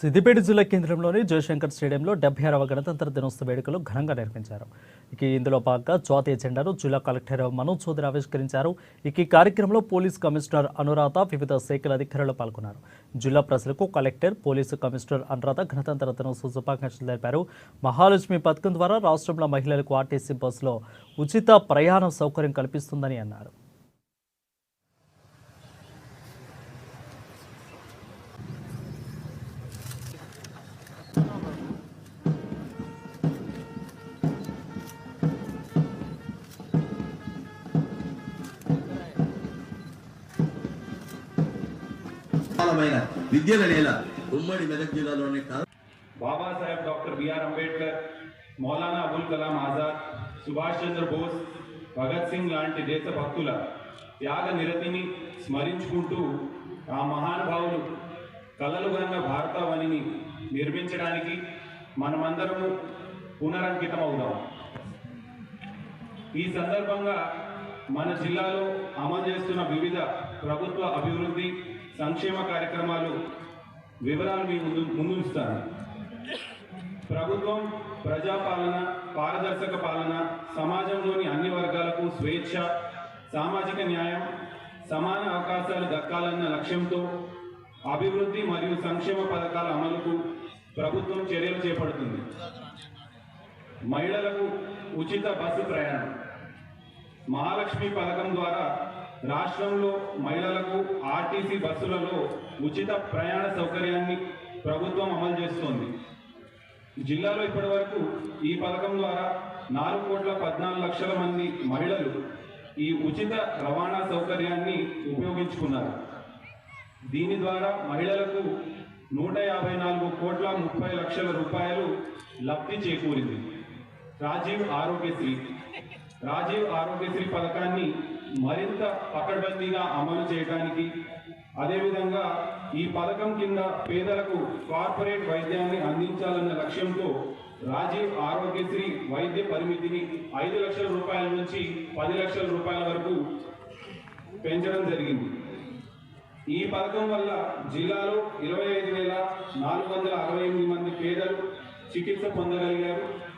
సిద్దిపేట జిల్లా కేంద్రంలోని జయశంకర్ స్టేడియంలో 76వ గణతంత్ర దినోత్సవ వేడుకలు ఘనంగా నిర్వహించారు. ఇందులో భాగంగా జాతీయ జెండాను జిల్లా కలెక్టర్ మనోజ్ చౌదరి ఆవిష్కరించారు. ఈ కార్యక్రమంలో పోలీస్ కమిషనర్ అనురాధ, వివిధ శాఖల అధికారులు పాల్గొన్నారు. జిల్లా ప్రజలకు కలెక్టర్, పోలీసు కమిషనర్ అనురాధ గణతంత్ర దినోత్సవ శుభాకాంక్షలు తెలిపారు. మహాలక్ష్మి పథకం ద్వారా రాష్ట్రంలో మహిళలకు ఆర్టీసీ బస్సులో ఉచిత ప్రయాణ సౌకర్యం కల్పిస్తుందని అన్నారు. విద్యల నేల ఉమ్మడి మెదక్ జిల్లాలోనే కాదు, బాబాసాహెబ్ డాక్టర్ బిఆర్ అంబేద్కర్, మౌలానా అబుల్ కలాం ఆజాద్, సుభాష్ చంద్ర బోస్, భగత్ సింగ్ లాంటి దేశభక్తుల త్యాగ నిరతిని స్మరించుకుంటూ ఆ మహానుభావులు కలలుగన్న భారతావనిని నిర్మించడానికి మనమందరము పునరంకితమవుదాం. ఈ సందర్భంగా మన జిల్లాలో అమలు చేస్తున్న వివిధ ప్రభుత్వ అభివృద్ధి సంక్షేమ కార్యక్రమాలు వివరాలు మీ ముందు ఇస్తాను. ప్రభుత్వం ప్రజాపాలన, పారదర్శక పాలన, సమాజంలోని అన్ని వర్గాలకు స్వేచ్ఛ, సామాజిక న్యాయం, సమాన అవకాశాలు దక్కాలన్న లక్ష్యంతో అభివృద్ధి మరియు సంక్షేమ పథకాల అమలుకు ప్రభుత్వం చర్యలు చేపడుతుంది. మహిళలకు ఉచిత బస్సు ప్రయాణం, మహాలక్ష్మి పథకం ద్వారా రాష్ట్రంలో మహిళలకు ఆర్టీసీ బస్సులలో ఉచిత ప్రయాణ సౌకర్యాన్ని ప్రభుత్వం అమలు చేస్తోంది. జిల్లాలో ఇప్పటివరకు ఈ పథకం ద్వారా 4,14,00,000 మంది మహిళలు ఈ ఉచిత రవాణా సౌకర్యాన్ని ఉపయోగించుకున్నారు. దీని ద్వారా మహిళలకు 154,30,00,000 రూపాయలు లబ్ధి చేకూరింది. రాజీవ్ ఆరోగ్యశ్రీ పథకాన్ని మరింత పకడ్బందీగా అమలు చేయడానికి, అదేవిధంగా ఈ పథకం కింద పేదలకు కార్పొరేట్ వైద్యాన్ని అందించాలన్న లక్ష్యంతో రాజీవ్ ఆరోగ్యశ్రీ వైద్య పరిమితిని 5 లక్షల రూపాయల నుంచి 10 లక్షల రూపాయల వరకు పెంచడం జరిగింది. ఈ పథకం వల్ల జిల్లాలో 25,468 మంది పేదలు చికిత్స పొందగలిగారు.